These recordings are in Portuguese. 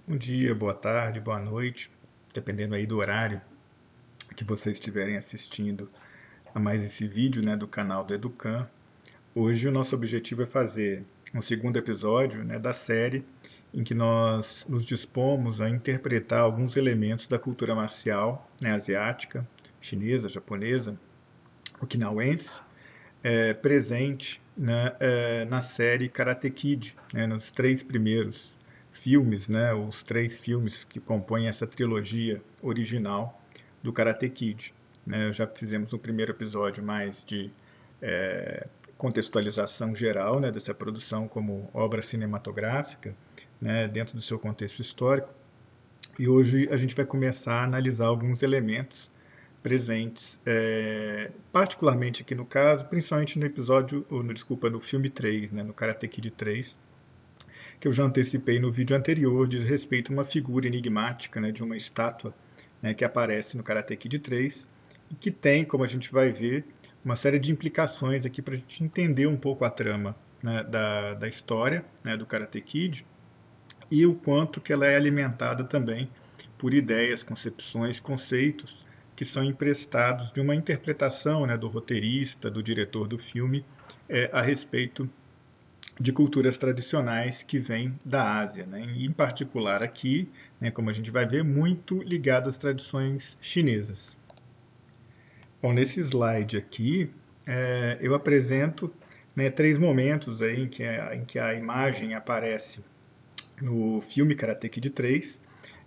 Bom dia, boa tarde, boa noite, dependendo aí do horário que vocês estiverem assistindo a mais esse vídeo, né, do canal do Educan. Hoje o nosso objetivo é fazer um segundo episódio, né, da série em que nós nos dispomos a interpretar alguns elementos da cultura marcial, né, asiática, chinesa, japonesa, okinauense, presente, né, na série Karate Kid, né, nos três primeiros filmes, né, os três filmes que compõem essa trilogia original do Karate Kid. Né, já fizemos um primeiro episódio mais de contextualização geral, né, dessa produção como obra cinematográfica, né, dentro do seu contexto histórico. E hoje a gente vai começar a analisar alguns elementos presentes, particularmente aqui no caso, principalmente no episódio, ou no, desculpa, no filme 3, né, no Karate Kid 3, que eu já antecipei no vídeo anterior, diz respeito a uma figura enigmática, né, de uma estátua, né, que aparece no Karate Kid 3 e que tem, como a gente vai ver, uma série de implicações aqui para a gente entender um pouco a trama, né, da história, né, do Karate Kid e o quanto que ela é alimentada também por ideias, concepções, conceitos que são emprestados de uma interpretação, né, do roteirista, do diretor do filme, a respeito de culturas tradicionais que vêm da Ásia, né? Em particular aqui, né, como a gente vai ver, muito ligado às tradições chinesas. Bom, nesse slide aqui, eu apresento, né, três momentos aí em que a imagem aparece no filme Karate Kid 3.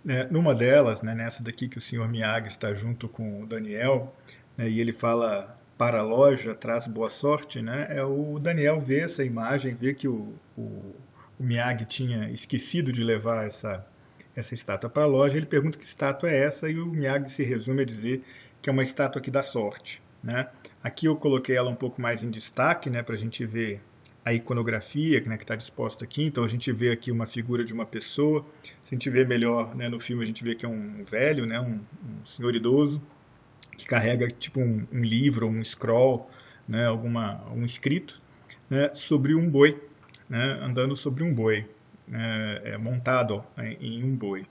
Né, numa delas, né, nessa daqui que o Sr. Miyagi está junto com o Daniel, né, e ele fala para a loja, traz boa sorte, né, o Daniel vê essa imagem, vê que o Miyagi tinha esquecido de levar essa estátua para a loja, ele pergunta que estátua é essa e o Miyagi se resume a dizer que é uma estátua que dá sorte. Né? Aqui eu coloquei ela um pouco mais em destaque, né, para a gente ver a iconografia, né, que está disposta aqui. Então a gente vê aqui uma figura de uma pessoa. Se a gente vê melhor, né, no filme, a gente vê que é um velho, né, um senhor idoso, que carrega tipo um livro, um scroll, né, um escrito, né, sobre um boi, né, andando sobre um boi, montado em um boi.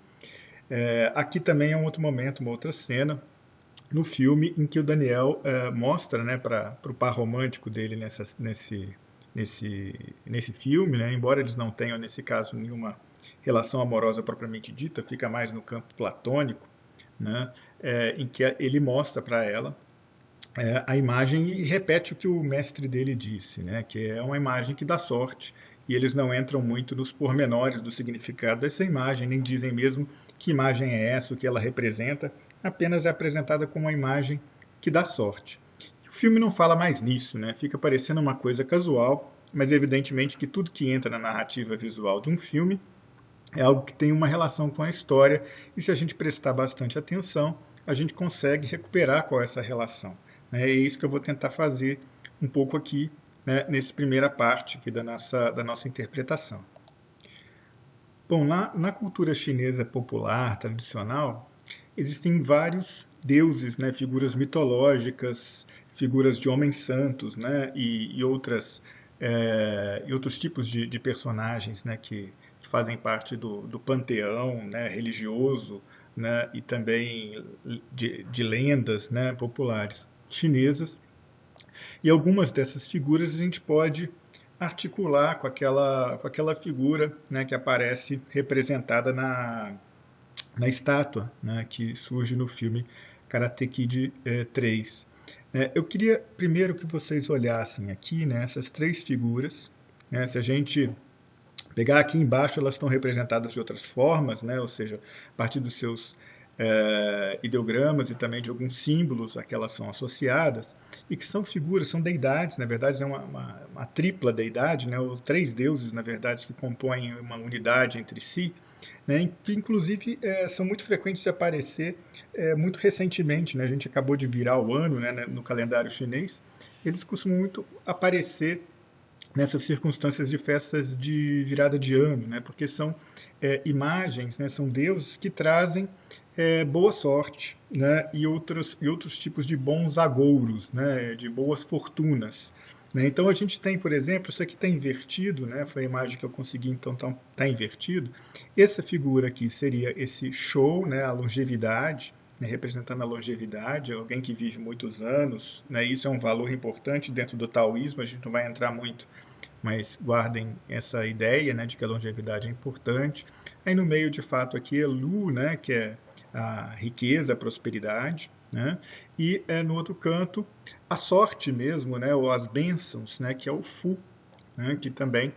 Aqui também é um outro momento, uma outra cena, no filme em que o Daniel mostra, né, para o par romântico dele nesse filme, né, embora eles não tenham, nesse caso, nenhuma relação amorosa propriamente dita, fica mais no campo platônico, né, em que ele mostra para ela a imagem e repete o que o mestre dele disse, né, que é uma imagem que dá sorte, e eles não entram muito nos pormenores do significado dessa imagem, nem dizem mesmo que imagem é essa, o que ela representa, apenas é apresentada como uma imagem que dá sorte. O filme não fala mais nisso, né? Fica parecendo uma coisa casual, mas evidentemente que tudo que entra na narrativa visual de um filme é algo que tem uma relação com a história, e se a gente prestar bastante atenção, a gente consegue recuperar qual é essa relação. Né? É isso que eu vou tentar fazer um pouco aqui, né, nessa primeira parte aqui da nossa interpretação. Bom, na cultura chinesa popular, tradicional, existem vários deuses, né, figuras mitológicas, figuras de homens santos, né, e outros tipos de personagens, né, que fazem parte do panteão, né, religioso, né, e também de lendas, né, populares chinesas. E algumas dessas figuras a gente pode articular com aquela figura, né, que aparece representada na estátua, né, que surge no filme Karate Kid 3. Eu queria primeiro que vocês olhassem aqui, né, essas três figuras. Né, se a gente pegar aqui embaixo, elas estão representadas de outras formas, né, ou seja, a partir dos seus ideogramas e também de alguns símbolos a que elas são associadas, e que são figuras, são deidades, na verdade é uma tripla deidade, né, ou três deuses, na verdade, que compõem uma unidade entre si, né, que inclusive são muito frequentes de aparecer muito recentemente, né, a gente acabou de virar o ano, né, no calendário chinês, eles costumam muito aparecer nessas circunstâncias de festas de virada de ano, né, porque são imagens, né, são deuses que trazem boa sorte, né, e outros tipos de bons agouros, né, de boas fortunas. né? Então a gente tem, por exemplo, isso aqui está invertido, né? Foi a imagem que eu consegui, então está invertido. Essa figura aqui seria esse show, né? A longevidade, né? Representando a longevidade, alguém que vive muitos anos, né? Isso é um valor importante dentro do taoísmo, a gente não vai entrar muito, mas guardem essa ideia, né, de que a longevidade é importante. Aí no meio, de fato, aqui é Lu, né, que é a riqueza, a prosperidade, né, e no outro canto a sorte mesmo, né, ou as bênçãos, né, que é o Fu, né, que também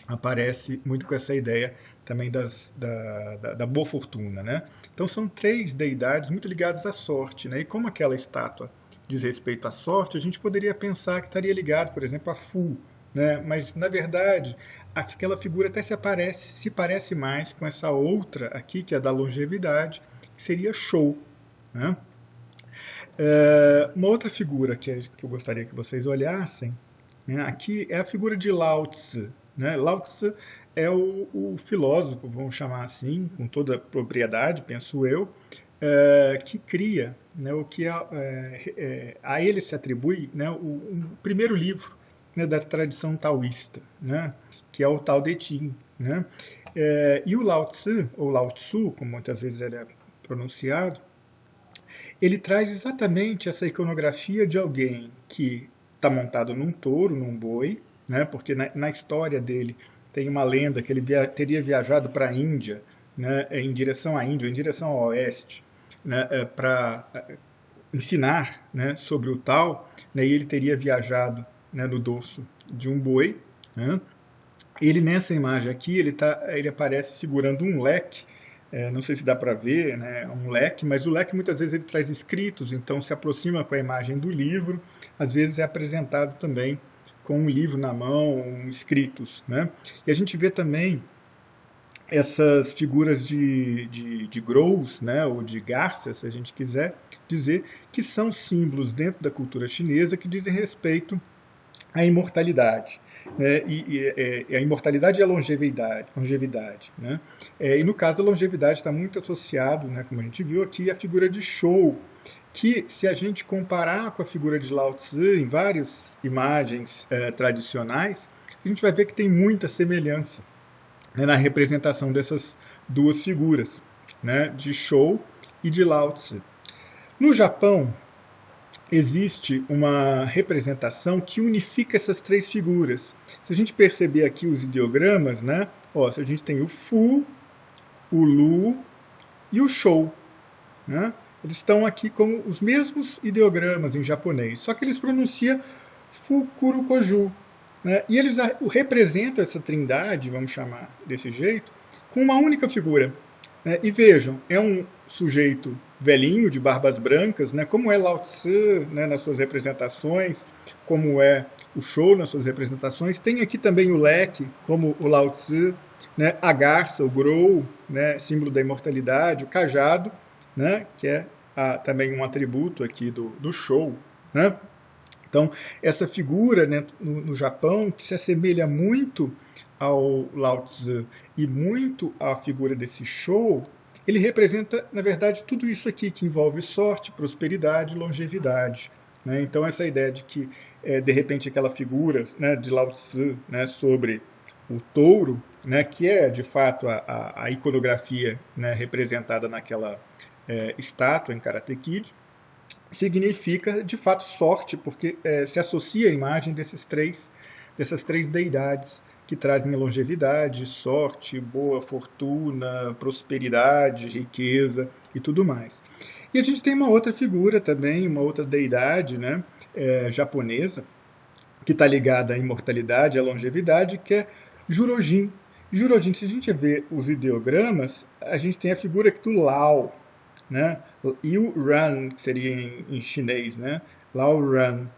aparece muito com essa ideia também da boa fortuna, né? Então são três deidades muito ligadas à sorte, né? E como aquela estátua diz respeito à sorte, a gente poderia pensar que estaria ligado, por exemplo, a Fu, né? Mas na verdade aquela figura até se parece mais com essa outra aqui, que é da longevidade, que seria Shou, né? Uma outra figura que eu gostaria que vocês olhassem, né, aqui é a figura de Lao Tzu, né? Lao Tzu é o filósofo, vamos chamar assim, com toda a propriedade, penso eu, que cria, né, o que a ele se atribui, né, o primeiro livro, né, da tradição taoísta, né, que é o Tao Te Ching, né? E o Lao Tzu, ou Lao Tzu, como muitas vezes ele é pronunciado, ele traz exatamente essa iconografia de alguém que está montado num touro, num boi, né? Porque na história dele tem uma lenda que ele teria viajado para a Índia, né, em direção à Índia, em direção ao oeste, né, para ensinar, né, sobre o Tao, né, e ele teria viajado, né, no dorso de um boi, né? Ele, nessa imagem aqui, ele aparece segurando um leque, não sei se dá para ver, né, um leque, mas o leque muitas vezes ele traz escritos, então se aproxima com a imagem do livro, às vezes é apresentado também com um livro na mão, escritos, né? E a gente vê também essas figuras de grous, né, ou de garças, se a gente quiser dizer, que são símbolos dentro da cultura chinesa que dizem respeito à imortalidade. Né, e a imortalidade e a longevidade, né? E no caso a longevidade está muito associado, né, como a gente viu aqui, à figura de Shou, que se a gente comparar com a figura de Lao Tzu em várias imagens tradicionais, a gente vai ver que tem muita semelhança, né, na representação dessas duas figuras, né, de Shou e de Lao Tzu. No Japão, existe uma representação que unifica essas três figuras. Se a gente perceber aqui os ideogramas, né, ó, se a gente tem o Fu, o Lu e o Shou, né, eles estão aqui como os mesmos ideogramas em japonês, só que eles pronunciam Fukurokoju, né, e eles representam essa trindade, vamos chamar desse jeito, com uma única figura. E vejam, é um sujeito velhinho, de barbas brancas, né, como é Lao Tzu, né, nas suas representações, como é o Shou nas suas representações. Tem aqui também o leque, como o Lao Tzu, né, a garça, o grou, né, símbolo da imortalidade, o cajado, né, que é também um atributo aqui do Shou, né? Então, essa figura, né, no Japão, que se assemelha muito ao Lao Tzu e muito à figura desse Shou, ele representa, na verdade, tudo isso aqui, que envolve sorte, prosperidade e longevidade, né? Então, essa ideia de que, de repente, aquela figura, né, de Lao Tzu, né, sobre o touro, né, que é, de fato, a iconografia, né, representada naquela estátua em Karate Kid, significa, de fato, sorte, porque se associa à imagem dessas três deidades que trazem longevidade, sorte, boa fortuna, prosperidade, riqueza e tudo mais. E a gente tem uma outra figura também, uma outra deidade, né, japonesa, que está ligada à imortalidade, à longevidade, que é Jurojin. Jurojin, se a gente ver os ideogramas, a gente tem a figura aqui do Lao, né? Yu Ran, que seria em chinês, né? Lao Ran.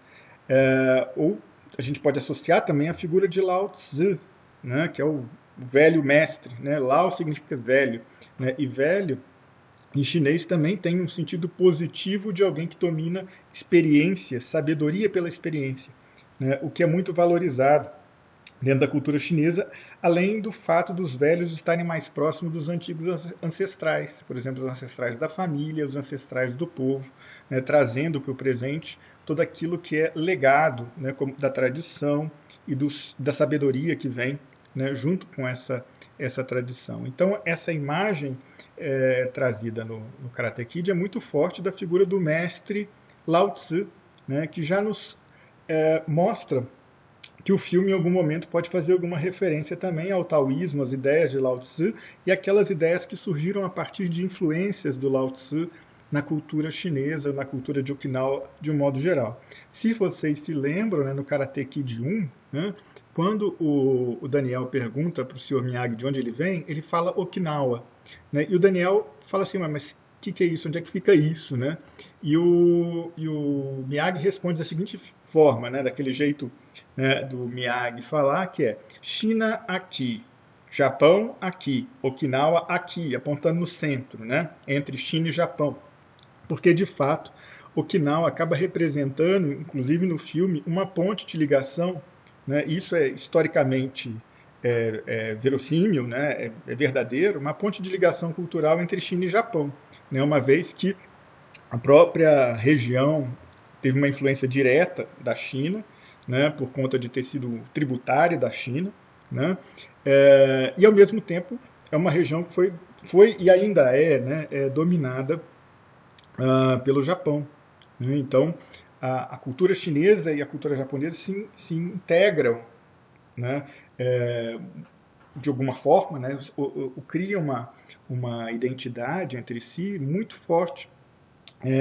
Ou a gente pode associar também a figura de Lao Tzu, né? Que é o velho mestre, né? Lao significa velho, né? E velho em chinês também tem um sentido positivo de alguém que domina experiência, sabedoria pela experiência, né? O que é muito valorizado dentro da cultura chinesa, além do fato dos velhos estarem mais próximos dos antigos ancestrais, por exemplo, os ancestrais da família, os ancestrais do povo, né, trazendo para o presente tudo aquilo que é legado, né, da tradição e da sabedoria que vem, né, junto com essa tradição. Então, essa imagem trazida no Karate Kid é muito forte da figura do mestre Lao Tzu, né, que já nos mostra que o filme em algum momento pode fazer alguma referência também ao taoísmo, às ideias de Lao Tzu e aquelas ideias que surgiram a partir de influências do Lao Tzu na cultura chinesa, na cultura de Okinawa de um modo geral. Se vocês se lembram, né, no Karate Kid 1, né, quando o Daniel pergunta para o Sr. Miyagi de onde ele vem, ele fala Okinawa. Né, e o Daniel fala assim, mas o que é isso? Onde é que fica isso? Né? E o Miyagi responde da seguinte forma, né, daquele jeito, né, do Miyagi falar, que é China aqui, Japão aqui, Okinawa aqui, apontando no centro, né, entre China e Japão. Porque, de fato, Okinawa acaba representando, inclusive no filme, uma ponte de ligação, né, isso é historicamente verossímil, né, é verdadeiro, uma ponte de ligação cultural entre China e Japão, né, uma vez que a própria região teve uma influência direta da China, né, por conta de ter sido tributária da China, né, e ao mesmo tempo é uma região que foi e ainda né, dominada pelo Japão. Né. Então, a cultura chinesa e a cultura japonesa se integram, né, de alguma forma, né, criam uma identidade entre si muito forte,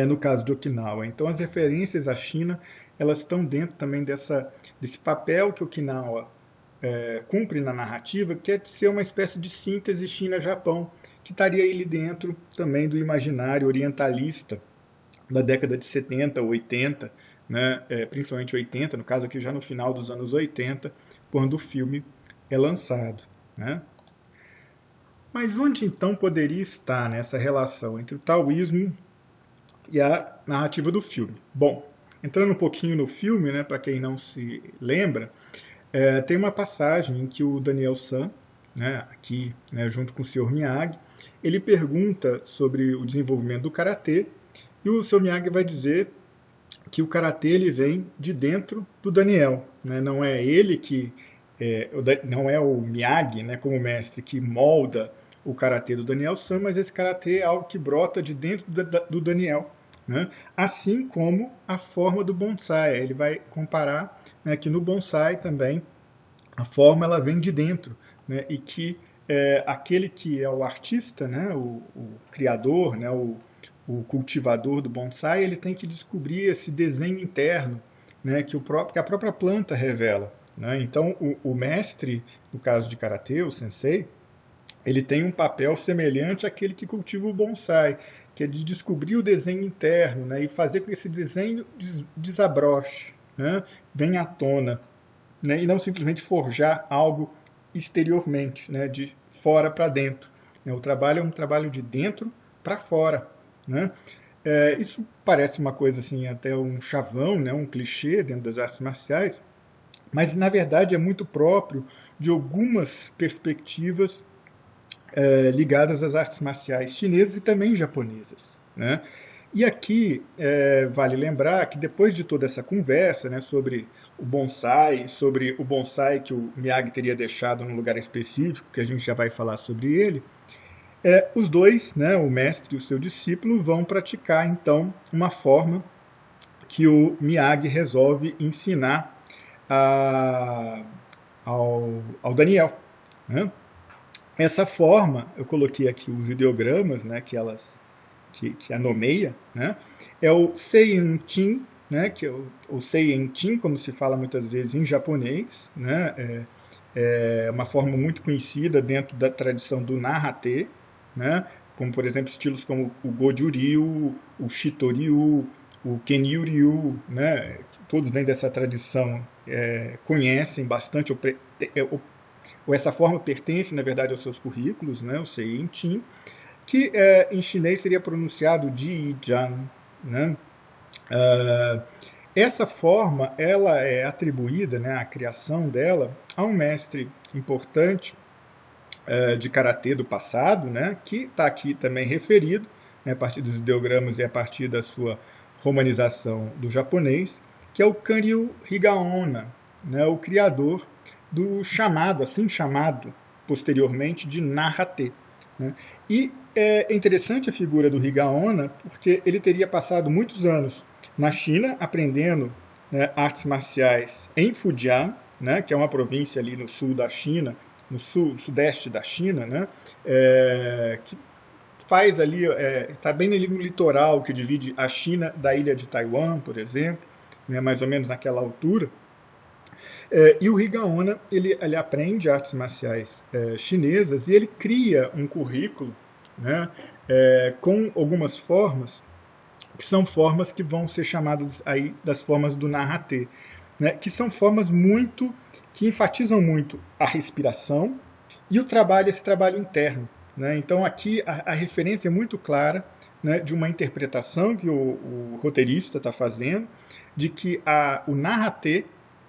no caso de Okinawa. Então, as referências à China, elas estão dentro também desse papel que Okinawa cumpre na narrativa, que é de ser uma espécie de síntese China-Japão, que estaria ali dentro também do imaginário orientalista da década de 70, 80, né, principalmente 80, no caso aqui já no final dos anos 80, quando o filme é lançado. Né? Mas onde então poderia estar nessa relação entre o taoísmo e a narrativa do filme? Bom, entrando um pouquinho no filme, né, para quem não se lembra, tem uma passagem em que o Daniel San, né, aqui, né, junto com o Sr. Miyagi, ele pergunta sobre o desenvolvimento do Karatê, e o Sr. Miyagi vai dizer que o Karatê ele vem de dentro do Daniel. Né, não é ele que... não é o Miyagi, né, como mestre, que molda o Karatê do Daniel San, mas esse Karatê é algo que brota de dentro do Daniel. Né? Assim como a forma do bonsai. Ele vai comparar, né, que no bonsai também a forma ela vem de dentro, né, e que aquele que é o artista, né, o criador, né, o cultivador do bonsai, ele tem que descobrir esse desenho interno, né, que a própria planta revela. Né? Então, o mestre, no caso de Karatê, o sensei, ele tem um papel semelhante àquele que cultiva o bonsai, que é de descobrir o desenho interno, né, e fazer com que esse desenho desabroche, né, venha à tona, né, e não simplesmente forjar algo exteriormente, né, de fora para dentro. O trabalho é um trabalho de dentro para fora. Né? Isso parece uma coisa assim, até um chavão, né, um clichê dentro das artes marciais, mas na verdade é muito próprio de algumas perspectivas ligadas às artes marciais chinesas e também japonesas. Né? E aqui vale lembrar que depois de toda essa conversa, né, sobre o bonsai que o Miyagi teria deixado num lugar específico, que a gente já vai falar sobre ele, os dois, né, o mestre e o seu discípulo, vão praticar então uma forma que o Miyagi resolve ensinar ao Daniel. Né? Essa forma, eu coloquei aqui os ideogramas, né, que a nomeia, né, é o Seiin-Chin, né, que é o Seiin-Chin, como se fala muitas vezes em japonês, né, é uma forma muito conhecida dentro da tradição do Narate, né, como por exemplo estilos como o Goju-ryu, o Shitoryu, o Kenyu-ryu, né, todos vêm dessa tradição, conhecem bastante, ou essa forma pertence, na verdade, aos seus currículos, né, o Seiin-Chin, que em chinês seria pronunciado Ji-Jan. Né? Essa forma ela é atribuída, né, a criação dela, a um mestre importante de karatê do passado, né, que está aqui também referido, né, a partir dos ideogramas e a partir da sua romanização do japonês, que é o Kanryu Higaonna, né, o criador do chamado, assim chamado posteriormente, de Narrate. Né? E é interessante a figura do Higaonna, porque ele teria passado muitos anos na China, aprendendo, né, artes marciais em Fujian, né, que é uma província ali no sul da China, no sudeste da China, né, que faz ali, está bem ali no litoral que divide a China da ilha de Taiwan, por exemplo, né, mais ou menos naquela altura. E o Higaonna, ele aprende artes marciais chinesas e ele cria um currículo, né, com algumas formas, que são formas que vão ser chamadas aí das formas do Narrate, né, que são formas que enfatizam muito a respiração e esse trabalho interno. Né? Então aqui a referência é muito clara, né, de uma interpretação que o roteirista está fazendo, de que o Narrate,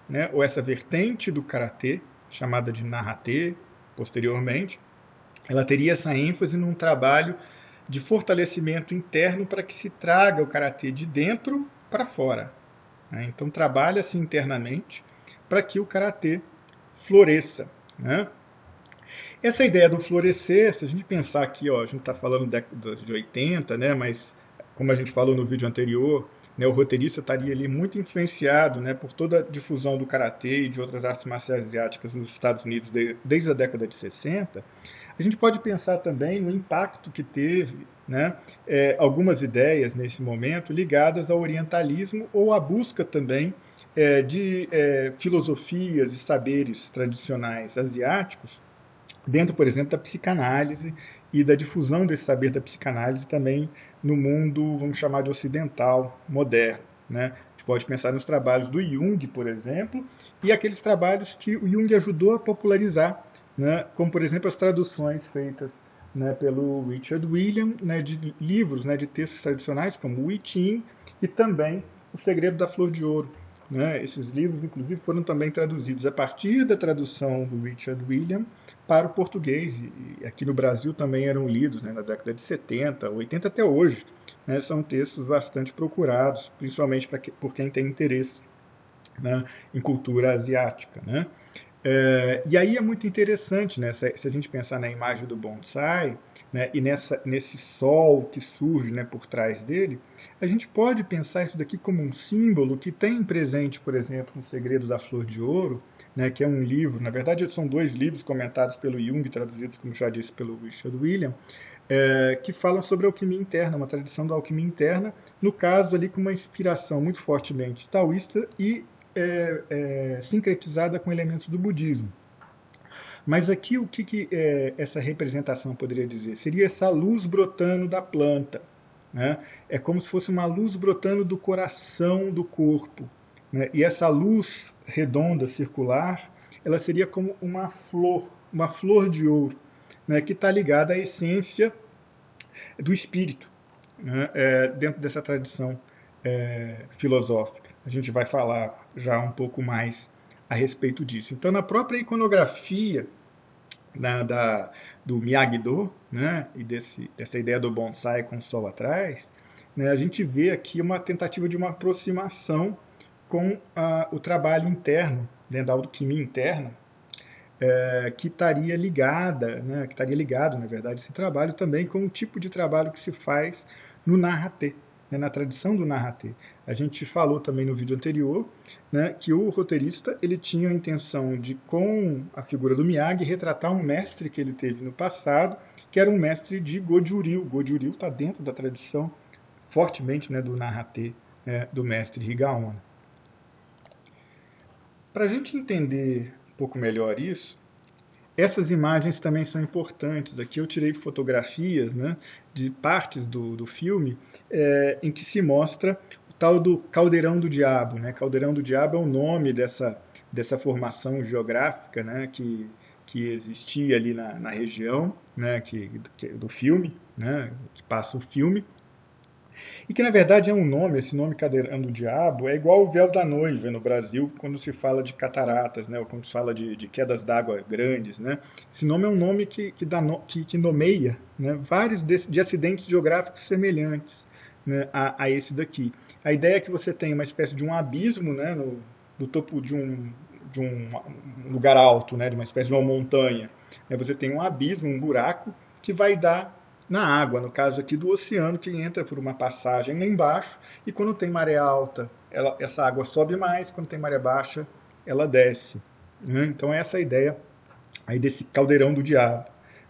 né, ou essa vertente do karatê, chamada de Narrate posteriormente, ela teria essa ênfase num trabalho de fortalecimento interno para que se traga o karatê de dentro para fora. Né? Então trabalha-se internamente para que o karatê floresça. Né? Essa ideia do florescer, se a gente pensar aqui, ó, a gente está falando da década de 80, né, mas como a gente falou no vídeo anterior, né, o roteirista estaria ali muito influenciado, né, por toda a difusão do karatê e de outras artes marciais asiáticas nos Estados Unidos desde a década de 60. A gente pode pensar também no impacto que teve, né, algumas ideias nesse momento ligadas ao orientalismo ou à busca também de filosofias e saberes tradicionais asiáticos dentro, por exemplo, da psicanálise e da difusão desse saber da psicanálise também no mundo, vamos chamar de ocidental, moderno. Né? A gente pode pensar nos trabalhos do Jung, por exemplo, e aqueles trabalhos que o Jung ajudou a popularizar, né? Como, por exemplo, as traduções feitas, né, pelo Richard William, né, de livros, né, de textos tradicionais, como o I Ching e também O Segredo da Flor de Ouro. Né? Esses livros, inclusive, foram também traduzidos a partir da tradução do Richard William para o português, e aqui no Brasil também eram lidos, né, na década de 70, 80 até hoje. Né? São textos bastante procurados, principalmente por quem tem interesse, né, em cultura asiática. Né? E aí é muito interessante, né, se a gente pensar na imagem do bonsai, né, e nesse sol que surge, né, por trás dele, a gente pode pensar isso daqui como um símbolo que tem presente, por exemplo, no Segredo da Flor de Ouro, né, que é um livro, na verdade são dois livros comentados pelo Jung, traduzidos, como já disse, pelo Richard William, que falam sobre a alquimia interna, uma tradição da alquimia interna, no caso ali com uma inspiração muito fortemente taoísta e sincretizada com elementos do budismo. Mas aqui o que essa representação poderia dizer? Seria essa luz brotando da planta. Né? É como se fosse uma luz brotando do coração do corpo. Né? E essa luz redonda, circular, ela seria como uma flor de ouro, né? Que está ligada à essência do espírito, né? Dentro dessa tradição filosófica. A gente vai falar já um pouco mais a respeito disso. Então, na própria iconografia do Miyagi-Do, né, e dessa ideia do bonsai com o sol atrás, né, a gente vê aqui uma tentativa de uma aproximação com o trabalho interno, né, da alquimia interna, que estaria ligado, na verdade, esse trabalho também com o tipo de trabalho que se faz no Narrate, na tradição do Narrate. A gente falou também no vídeo anterior, né, que o roteirista ele tinha a intenção de, com a figura do Miyagi, retratar um mestre que ele teve no passado, que era um mestre de Goju-ryu. Goju-ryu está dentro da tradição fortemente, né, do Narrate, né, do mestre Higaonna. Para a gente entender um pouco melhor isso, essas imagens também são importantes. Aqui eu tirei fotografias, né, de partes do filme em que se mostra o tal do Caldeirão do Diabo. Né? Caldeirão do Diabo é o nome dessa formação geográfica, né, que existia ali na região, né, do filme, né, que passa o filme. E que, na verdade, é um nome, esse nome Caldeirão do Diabo, é igual o véu da noiva no Brasil, quando se fala de cataratas, né, ou quando se fala de quedas d'água grandes. Né. Esse nome é um nome que nomeia, né, vários de acidentes geográficos semelhantes, né, a esse daqui. A ideia é que você tem uma espécie de um abismo, né, no topo de um lugar alto, né, de uma espécie de uma montanha. Você tem um abismo, um buraco, que vai dar na água, no caso aqui do oceano, que entra por uma passagem lá embaixo, e quando tem maré alta, essa água sobe mais, quando tem maré baixa, ela desce. Né? Então essa é a ideia aí desse caldeirão do diabo.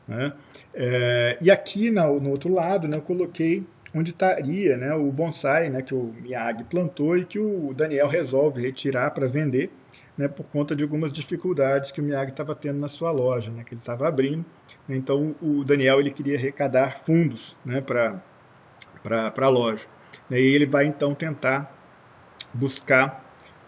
Né? E aqui no outro lado, né, eu coloquei onde estaria, né, o bonsai, né, que o Miyagi plantou e que o Daniel resolve retirar para vender, né, por conta de algumas dificuldades que o Miyagi estava tendo na sua loja, né, que ele estava abrindo. Então o Daniel ele queria arrecadar fundos, né, para a loja. E aí ele vai então tentar buscar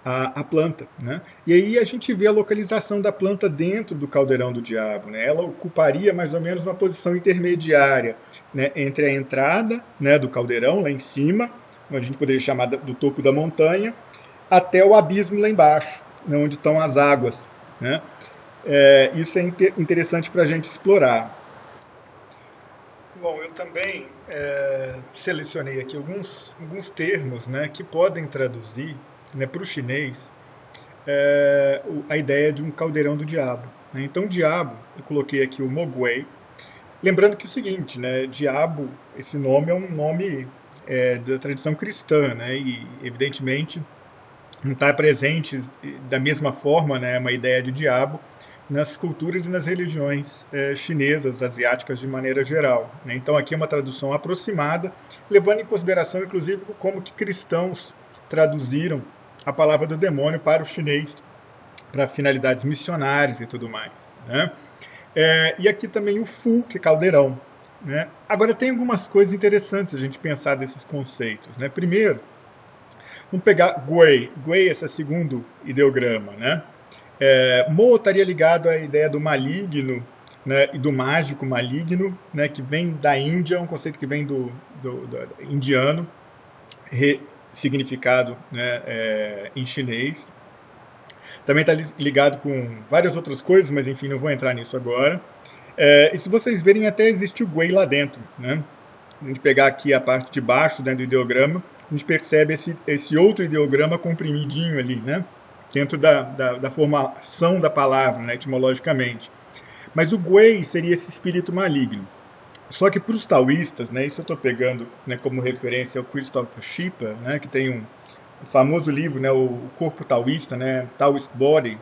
a planta. Né? E aí a gente vê a localização da planta dentro do caldeirão do diabo. Né? Ela ocuparia mais ou menos uma posição intermediária, né, entre a entrada, né, do caldeirão, lá em cima, a gente poderia chamar do topo da montanha, até o abismo lá embaixo, né, onde estão as águas. Né? Isso é interessante para a gente explorar. Bom, eu também selecionei aqui alguns termos, né, que podem traduzir, né, para o chinês a ideia de um caldeirão do diabo. Né? Então, diabo, eu coloquei aqui o Mogwai. Lembrando que é o seguinte, né, diabo, esse nome é um nome da tradição cristã, né, e evidentemente não está presente da mesma forma, né, uma ideia de diabo nas culturas e nas religiões chinesas, asiáticas de maneira geral. Né? Então aqui é uma tradução aproximada, levando em consideração inclusive como que cristãos traduziram a palavra do demônio para o chinês, para finalidades missionárias e tudo mais. Né? E aqui também o Fu, que é caldeirão. Né? Agora tem algumas coisas interessantes a gente pensar desses conceitos. Né? Primeiro, vamos pegar Gui. Gui é esse segundo ideograma. Né? Mo estaria ligado à ideia do maligno, né, e do mágico maligno, né, que vem da Índia, um conceito que vem do indiano, significado, né, em chinês. Também está ligado com várias outras coisas, mas enfim, não vou entrar nisso agora. E se vocês verem, até existe o Gui lá dentro. Né? A gente pegar aqui a parte de baixo, né, do ideograma, a gente percebe esse outro ideograma comprimidinho ali, né? Dentro da formação da palavra, né, etimologicamente. Mas o Gui seria esse espírito maligno. Só que para os taoístas, né, isso eu estou pegando, né, como referência ao Christopher Schipper, né, que tem um famoso livro, né, o Corpo Taoísta, né, Taoist Body,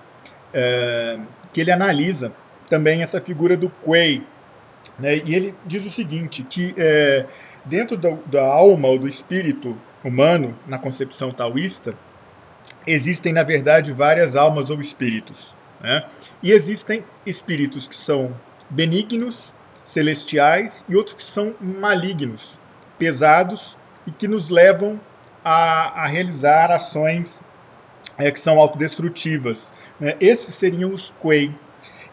que ele analisa também essa figura do Kuei. Né, e ele diz o seguinte, que dentro da alma ou do espírito humano, na concepção taoísta, existem, na verdade, várias almas ou espíritos. Né? E existem espíritos que são benignos, celestiais, e outros que são malignos, pesados, e que nos levam a realizar ações que são autodestrutivas. Né? Esses seriam os Kuei.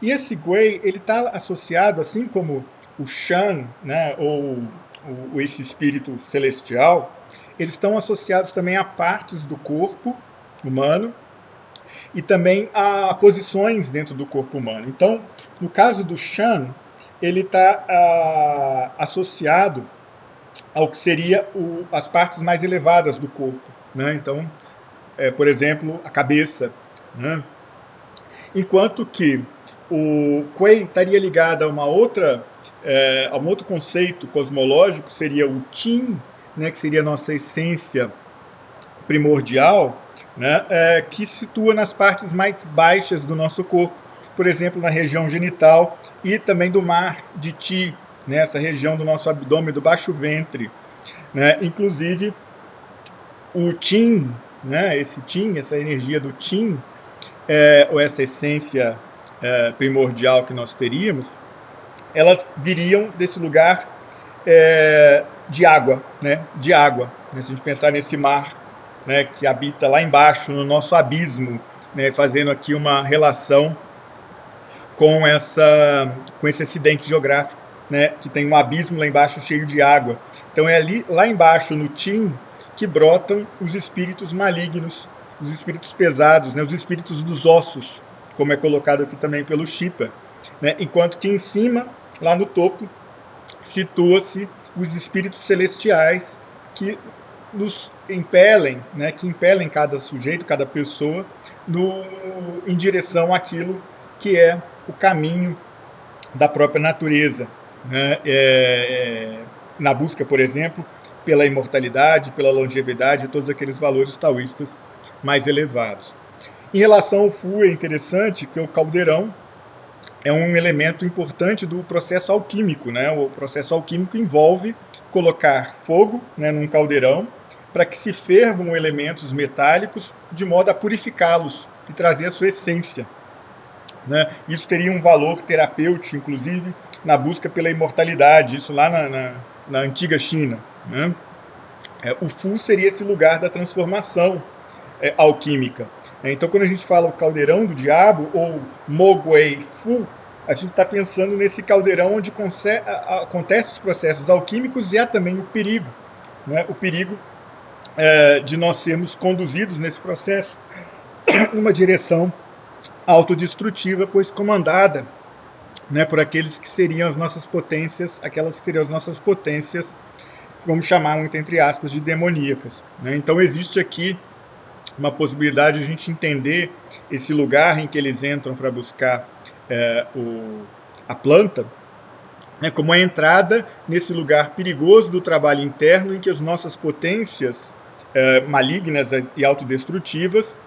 E esse Kuei está associado, assim como o Shan, né, ou esse espírito celestial, eles estão associados também a partes do corpo humano e também a posições dentro do corpo humano. Então, no caso do Shan, ele está associado ao que seria as partes mais elevadas do corpo. Né? Então, por exemplo, a cabeça. Né? Enquanto que o Kuei estaria ligado a a um outro conceito cosmológico, seria o Qin, né, que seria a nossa essência primordial, né, que se situa nas partes mais baixas do nosso corpo, por exemplo, na região genital e também do mar de Qi, né, essa região do nosso abdômen, do baixo ventre. Né, inclusive, o Qin, né, esse Qin, essa energia do Qin, ou essa essência primordial que nós teríamos, elas viriam desse lugar de água, né, de água. Se a gente pensar nesse mar, né, que habita lá embaixo, no nosso abismo, né, fazendo aqui uma relação com esse acidente geográfico, né, que tem um abismo lá embaixo cheio de água. Então é ali, lá embaixo, no Qin, que brotam os espíritos malignos, os espíritos pesados, né, os espíritos dos ossos, como é colocado aqui também pelo Schipper. Né, enquanto que em cima, lá no topo, situa-se os espíritos celestiais que nos impelem, né, que impelem cada sujeito, cada pessoa, em direção àquilo que é o caminho da própria natureza, né, na busca, por exemplo, pela imortalidade, pela longevidade, todos aqueles valores taoístas mais elevados. Em relação ao Fu, é interessante que o caldeirão é um elemento importante do processo alquímico, né? O processo alquímico envolve colocar fogo, né, num caldeirão para que se fervam elementos metálicos de modo a purificá-los e trazer a sua essência, né? Isso teria um valor terapêutico, inclusive, na busca pela imortalidade, isso lá na antiga China, né? O Fu seria esse lugar da transformação alquímica. Então, quando a gente fala o caldeirão do diabo, ou Mogwai Fu, a gente está pensando nesse caldeirão onde acontecem os processos alquímicos, e há também o perigo, né? O perigo de nós sermos conduzidos nesse processo numa direção autodestrutiva, pois comandada, né, por aqueles que seriam as nossas potências, aquelas que seriam as nossas potências, vamos chamar muito entre aspas, de demoníacas, né? Então existe aqui uma possibilidade de a gente entender esse lugar em que eles entram para buscar a planta, né, como a entrada nesse lugar perigoso do trabalho interno em que as nossas potências malignas e autodestrutivas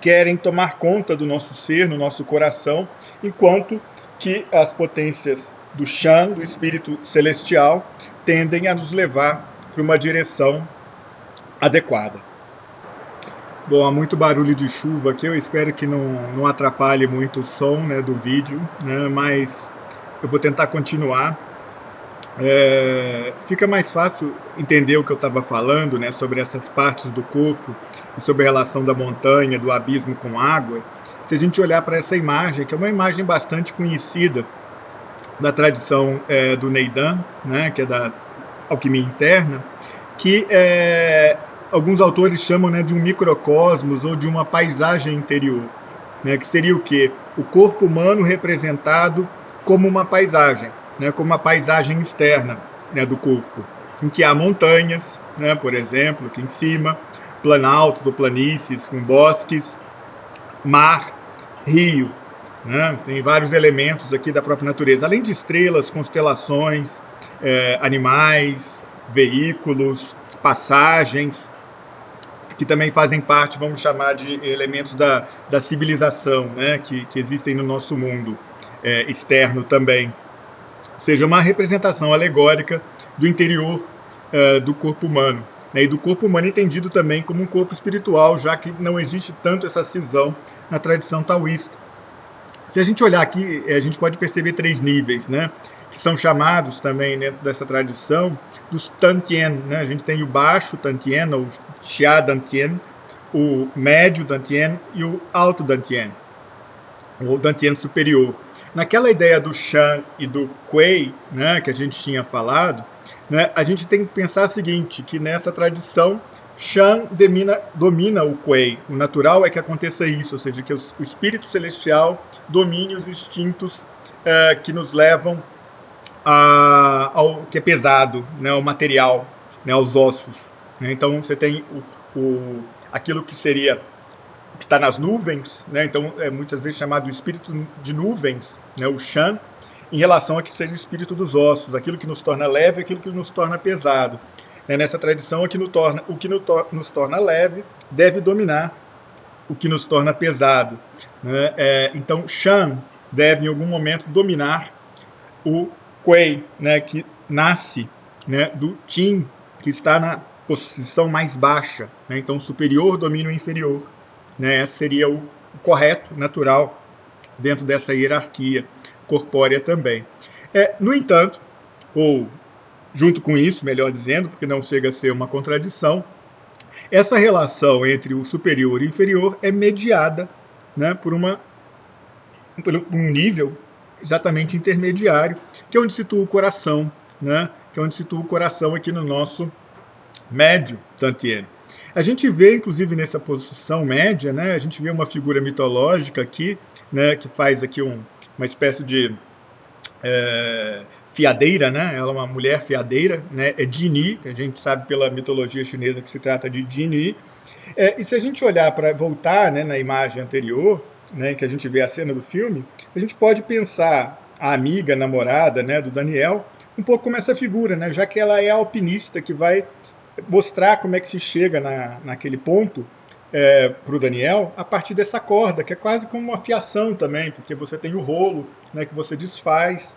querem tomar conta do nosso ser, no nosso coração, enquanto que as potências do Shan, do espírito celestial, tendem a nos levar para uma direção adequada. Bom, há muito barulho de chuva aqui, eu espero que não atrapalhe muito o som, né, do vídeo, né, mas eu vou tentar continuar. Fica mais fácil entender o que eu estava falando, né, sobre essas partes do corpo e sobre a relação da montanha, do abismo com água, se a gente olhar para essa imagem, que é uma imagem bastante conhecida da tradição do Neidan, né, que é da alquimia interna, que alguns autores chamam, né, de um microcosmos ou de uma paisagem interior, né, que seria o quê? O corpo humano representado como uma paisagem, né, como uma paisagem externa, né, do corpo, em que há montanhas, né, por exemplo, aqui em cima, planaltos ou planícies com bosques, mar, rio, né, tem vários elementos aqui da própria natureza, além de estrelas, constelações, animais, veículos, passagens, que também fazem parte, vamos chamar de elementos da civilização, né, que existem no nosso mundo externo também. Ou seja, uma representação alegórica do interior do corpo humano, né, e do corpo humano entendido também como um corpo espiritual, já que não existe tanto essa cisão na tradição taoísta. Se a gente olhar aqui, a gente pode perceber 3 níveis, né, que são chamados também dentro dessa tradição dos Tantien, né? A gente tem o baixo Tantien, ou Xia Dantien, o médio Dantien e o alto Dantien, o Dantien superior. Naquela ideia do Shan e do Kuei, né, que a gente tinha falado, né, a gente tem que pensar o seguinte, que nessa tradição Shan domina o Kuei. O natural é que aconteça isso, ou seja, que o espírito celestial domine os instintos que nos levam ao que é pesado, né, ao material, né, aos ossos. Então você tem aquilo que seria que está nas nuvens, né, então é muitas vezes chamado de espírito de nuvens, né, o Shan, em relação a que seja o espírito dos ossos, aquilo que nos torna leve, aquilo que nos torna pesado. Nessa tradição, o que nos torna leve deve dominar o que nos torna pesado, né? Então Shan deve em algum momento dominar o Kuei, né, que nasce, né, do Qin, que está na posição mais baixa, né? Então o superior domina o inferior, né? Esse seria o correto, natural, dentro dessa hierarquia corpórea também. No entanto, ou junto com isso, melhor dizendo, porque não chega a ser uma contradição, essa relação entre o superior e o inferior é mediada, né, por um nível exatamente intermediário, que é onde situa o coração, né, que é onde situa o coração aqui no nosso médio Tantien. A gente vê, inclusive, nessa posição média, né, a gente vê uma figura mitológica aqui, né, que faz aqui uma espécie de fiadeira, né? Ela é uma mulher fiadeira, né? É Dini, que a gente sabe pela mitologia chinesa que se trata de Dini. E se a gente olhar para voltar, né, na imagem anterior, né, que a gente vê a cena do filme, a gente pode pensar a amiga, a namorada, né, do Daniel, um pouco como essa figura, né, já que ela é a alpinista que vai mostrar como é que se chega naquele ponto para o Daniel a partir dessa corda, que é quase como uma fiação também, porque você tem o rolo, né, que você desfaz,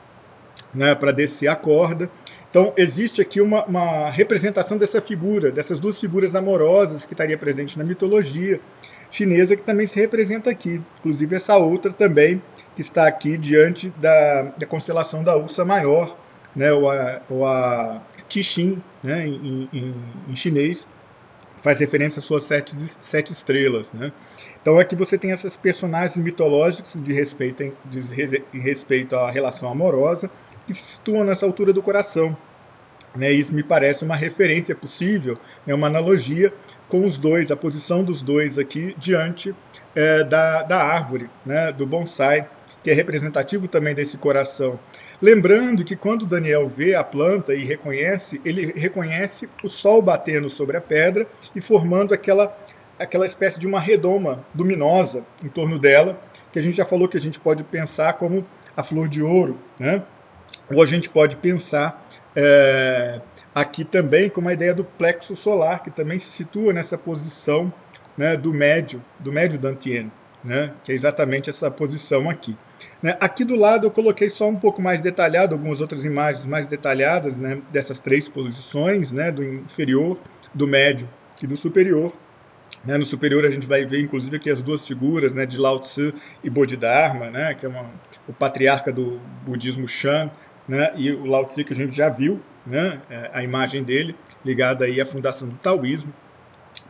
né, para descer a corda. Então, existe aqui uma representação dessa figura, dessas duas figuras amorosas que estaria presente na mitologia chinesa, que também se representa aqui. Inclusive, essa outra também, que está aqui diante da constelação da Ursa Maior, né, ou a Tixin, né, em chinês, faz referência às suas sete estrelas. Né? Então, aqui você tem essas personagens mitológicas de respeito à relação amorosa, que se situam nessa altura do coração. Né, isso me parece uma referência possível, né, uma analogia com os dois, a posição dos dois aqui diante da árvore, né, do bonsai, que é representativo também desse coração. Lembrando que quando Daniel vê a planta e reconhece, ele reconhece o sol batendo sobre a pedra e formando aquela espécie de uma redoma luminosa em torno dela, que a gente já falou que a gente pode pensar como a flor de ouro, né? Ou a gente pode pensar aqui também com a ideia do plexo solar, que também se situa nessa posição, né, do médio dantiano, né, que é exatamente essa posição aqui. Né, aqui do lado eu coloquei só um pouco mais detalhado, algumas outras imagens mais detalhadas, né, dessas três posições, né, do inferior, do médio e do superior. Né, no superior a gente vai ver inclusive aqui as duas figuras, né, de Lao Tzu e Bodhidharma, né, que é o patriarca do budismo Shan, né, e o Lao Tzu que a gente já viu, né, a imagem dele ligada aí à fundação do taoísmo,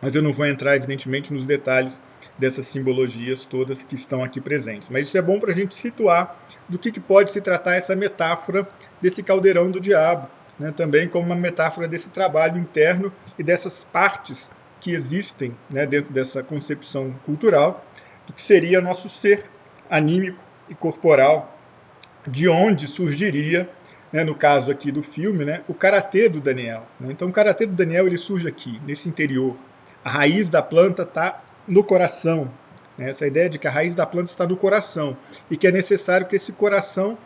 mas eu não vou entrar evidentemente nos detalhes dessas simbologias todas que estão aqui presentes. Mas isso é bom para a gente situar do que pode se tratar essa metáfora desse caldeirão do diabo, né, também como uma metáfora desse trabalho interno e dessas partes que existem, né, dentro dessa concepção cultural do que seria nosso ser anímico e corporal, de onde surgiria, né, no caso aqui do filme, né, o karatê do Daniel. Né? Então o karatê do Daniel ele surge aqui, nesse interior. A raiz da planta está no coração. Né? Essa ideia de que a raiz da planta está no coração e que é necessário que esse coração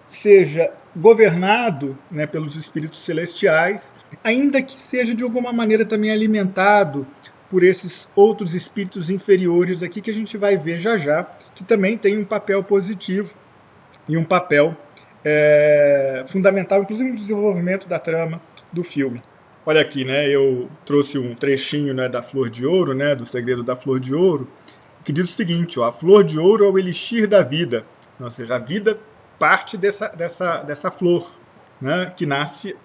seja governado, né, pelos espíritos celestiais, ainda que seja de alguma maneira também alimentado por esses outros espíritos inferiores aqui que a gente vai ver já já, que também tem um papel positivo e um papel fundamental, inclusive no desenvolvimento da trama do filme. Olha aqui, né, eu trouxe um trechinho, né, da Flor de Ouro, né, do Segredo da Flor de Ouro, que diz o seguinte, ó, a flor de ouro é o elixir da vida, ou seja, a vida parte dessa flor, né, que nasce,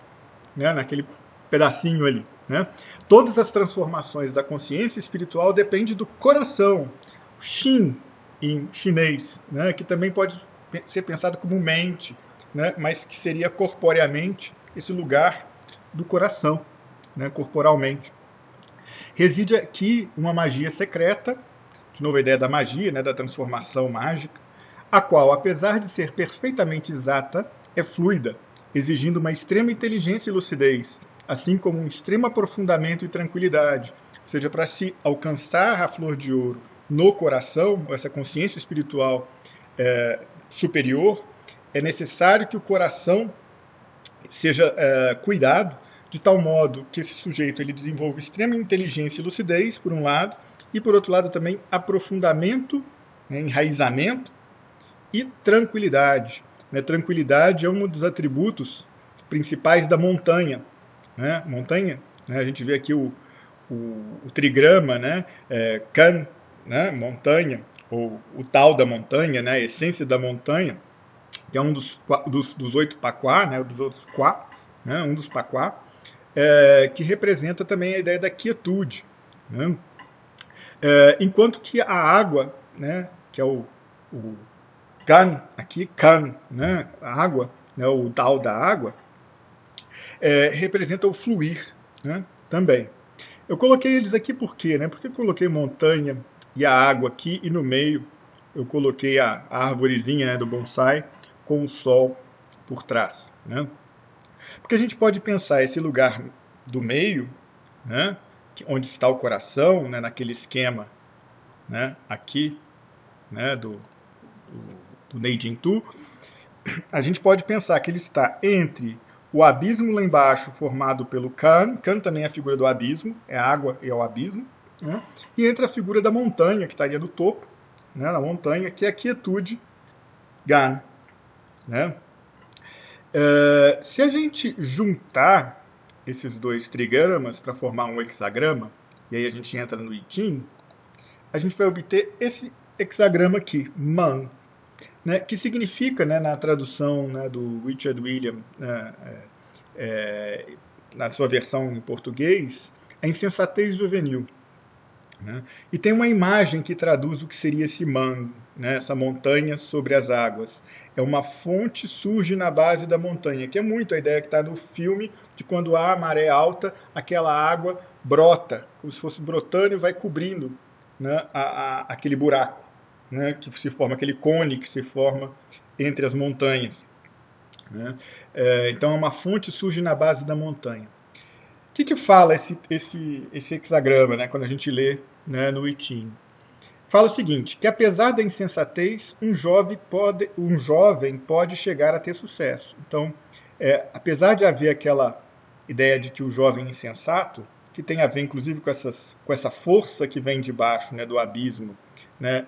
né, naquele pedacinho ali. Né? Todas as transformações da consciência espiritual dependem do coração, Xin, em chinês, né, que também pode ser pensado como mente, né, mas que seria corporeamente esse lugar do coração, né, corporalmente. Reside aqui uma magia secreta, de novo a ideia da magia, né, da transformação mágica, a qual, apesar de ser perfeitamente exata, é fluida, exigindo uma extrema inteligência e lucidez, assim como um extremo aprofundamento e tranquilidade. Ou seja, para se alcançar a flor de ouro no coração, essa consciência espiritual superior, é necessário que o coração seja cuidado, de tal modo que esse sujeito ele desenvolva extrema inteligência e lucidez, por um lado, e por outro lado também aprofundamento, né, enraizamento e tranquilidade. Né? Tranquilidade é um dos atributos principais da montanha. Né? Montanha, né? A gente vê aqui o trigrama, né? Kan, né? Montanha, ou o tal da montanha, né? A essência da montanha, que é um dos 8 paquá, né? Dos outros quá, né? Um dos paquá, que representa também a ideia da quietude. Né? Enquanto que a água, né? Que é o Kan, aqui, Kan, né? A água, né? O tal da água, representa o fluir, né? Também. Eu coloquei eles aqui por quê? Né? Porque eu coloquei montanha e a água aqui, e no meio eu coloquei a árvorezinha, né, do bonsai com o sol por trás, né? Porque a gente pode pensar esse lugar do meio, né, onde está o coração, né, naquele esquema, né, aqui, né, do Neijing Tu, a gente pode pensar que ele está entre o abismo lá embaixo, formado pelo Kan. Kan também é a figura do abismo, é a água e é o abismo, né, e entre a figura da montanha, que estaria no topo, né, na montanha, que é a quietude, Gan, né? Se a gente juntar esses dois trigramas para formar um hexagrama, e aí a gente entra no I Ching, a gente vai obter esse hexagrama aqui, Man, né, que significa, né, na tradução, né, do Richard William, né, na sua versão em português, a insensatez juvenil. Né? E tem uma imagem que traduz o que seria esse Man, né, essa montanha sobre as águas. É uma fonte surge na base da montanha, que é muito a ideia que está no filme de quando há maré alta, aquela água brota, como se fosse brotando e vai cobrindo, né, aquele buraco, né, que se forma, aquele cone que se forma entre as montanhas. Né? Então, uma fonte surge na base da montanha. O que fala esse hexagrama, né, quando a gente lê, né, no I Ching? Fala o seguinte, que apesar da insensatez, um jovem pode chegar a ter sucesso. Então, apesar de haver aquela ideia de que o jovem é insensato, que tem a ver inclusive com essa força que vem de baixo, né, do abismo, né,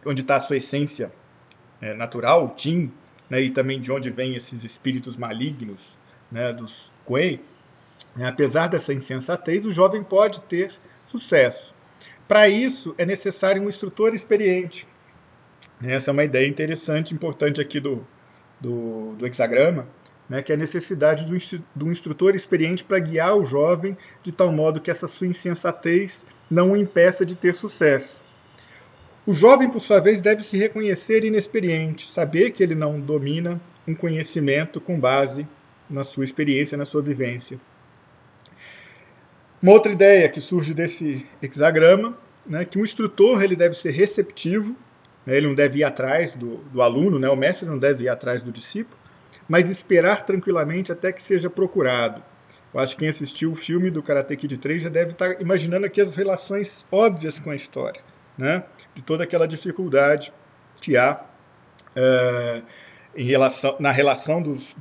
onde está a sua essência natural, o Qin, né, e também de onde vêm esses espíritos malignos, né, dos Kuei, né, apesar dessa insensatez, o jovem pode ter sucesso. Para isso, é necessário um instrutor experiente. Essa é uma ideia interessante, importante aqui do hexagrama, né, que é a necessidade do instrutor experiente para guiar o jovem de tal modo que essa sua insensatez não o impeça de ter sucesso. O jovem, por sua vez, deve se reconhecer inexperiente, saber que ele não domina um conhecimento com base na sua experiência, na sua vivência. Uma outra ideia que surge desse hexagrama, né, que o instrutor ele deve ser receptivo, né, ele não deve ir atrás do aluno, né, o mestre não deve ir atrás do discípulo, mas esperar tranquilamente até que seja procurado. Eu acho que quem assistiu o filme do Karate Kid 3 já deve estar imaginando aqui as relações óbvias com a história, né, de toda aquela dificuldade que há na relação dos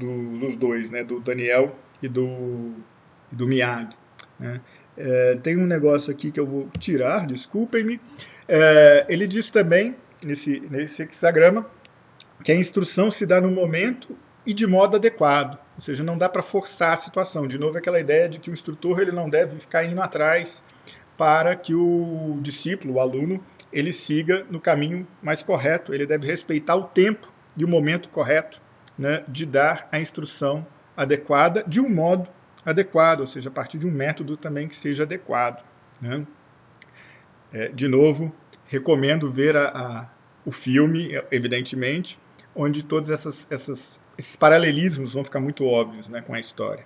dois, né, do Daniel e do Miyagi. Né. Tem um negócio aqui que eu vou tirar, desculpem-me. Ele diz também, nesse hexagrama, que a instrução se dá no momento e de modo adequado. Ou seja, não dá para forçar a situação. De novo, aquela ideia de que o instrutor ele não deve ficar indo atrás para que o discípulo, o aluno, ele siga no caminho mais correto. Ele deve respeitar o tempo e o momento correto, né, de dar a instrução adequada de um modo adequado, ou seja, a partir de um método também que seja adequado. Né? De novo, recomendo ver o filme, evidentemente, onde todos esses paralelismos vão ficar muito óbvios, né, com a história.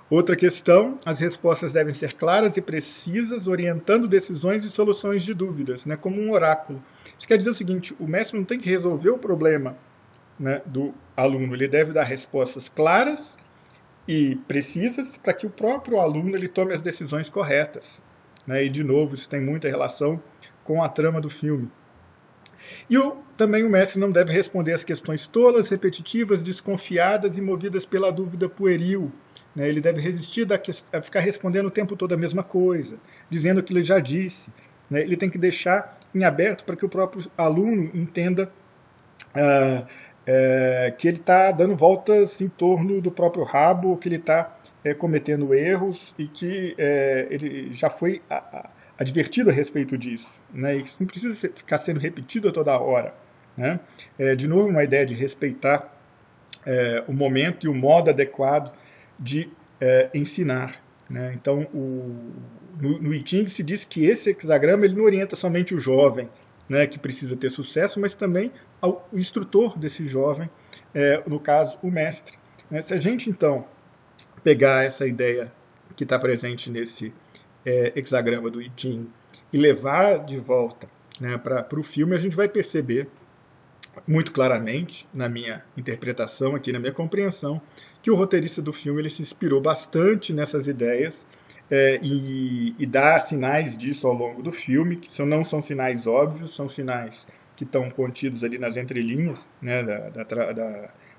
Outra questão, as respostas devem ser claras e precisas, orientando decisões e soluções de dúvidas, né, como um oráculo. Isso quer dizer o seguinte, o mestre não tem que resolver o problema, né, do aluno, ele deve dar respostas claras e precisas para que o próprio aluno ele tome as decisões corretas. Né, e, de novo, isso tem muita relação com a trama do filme. E também o mestre não deve responder às questões tolas, repetitivas, desconfiadas e movidas pela dúvida pueril. Né? Ele deve resistir a ficar respondendo o tempo todo a mesma coisa, dizendo o que ele já disse. Né? Ele tem que deixar em aberto para que o próprio aluno entenda que ele está dando voltas em torno do próprio rabo, que ele está cometendo erros e que ele já foi advertido a respeito disso. Né? Isso não precisa ficar sendo repetido a toda hora. Né? De novo, uma ideia de respeitar o momento e o modo adequado de ensinar. Né? Então, no I Ching se diz que esse hexagrama ele não orienta somente o jovem, né, que precisa ter sucesso, mas também o instrutor desse jovem, no caso, o mestre. Né? Se a gente, então, pegar essa ideia que está presente nesse hexagrama do I Ching e levar de volta, né, para o filme, a gente vai perceber muito claramente, na minha interpretação aqui, na minha compreensão, que o roteirista do filme ele se inspirou bastante nessas ideias e dá sinais disso ao longo do filme, que não são sinais óbvios, são sinais que estão contidos ali nas entrelinhas, né,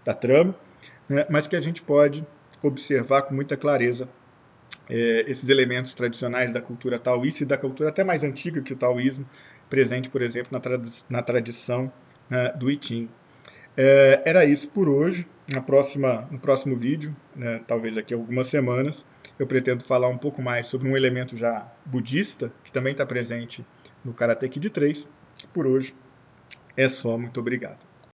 da trama, né, mas que a gente pode observar com muita clareza esses elementos tradicionais da cultura taoísta e da cultura até mais antiga que o taoísmo, presente, por exemplo, na tradição do I Ching. Era isso por hoje. No próximo vídeo, né, talvez daqui a algumas semanas, eu pretendo falar um pouco mais sobre um elemento já budista, que também está presente no Karate Kid 3. Por hoje é só. Muito obrigado.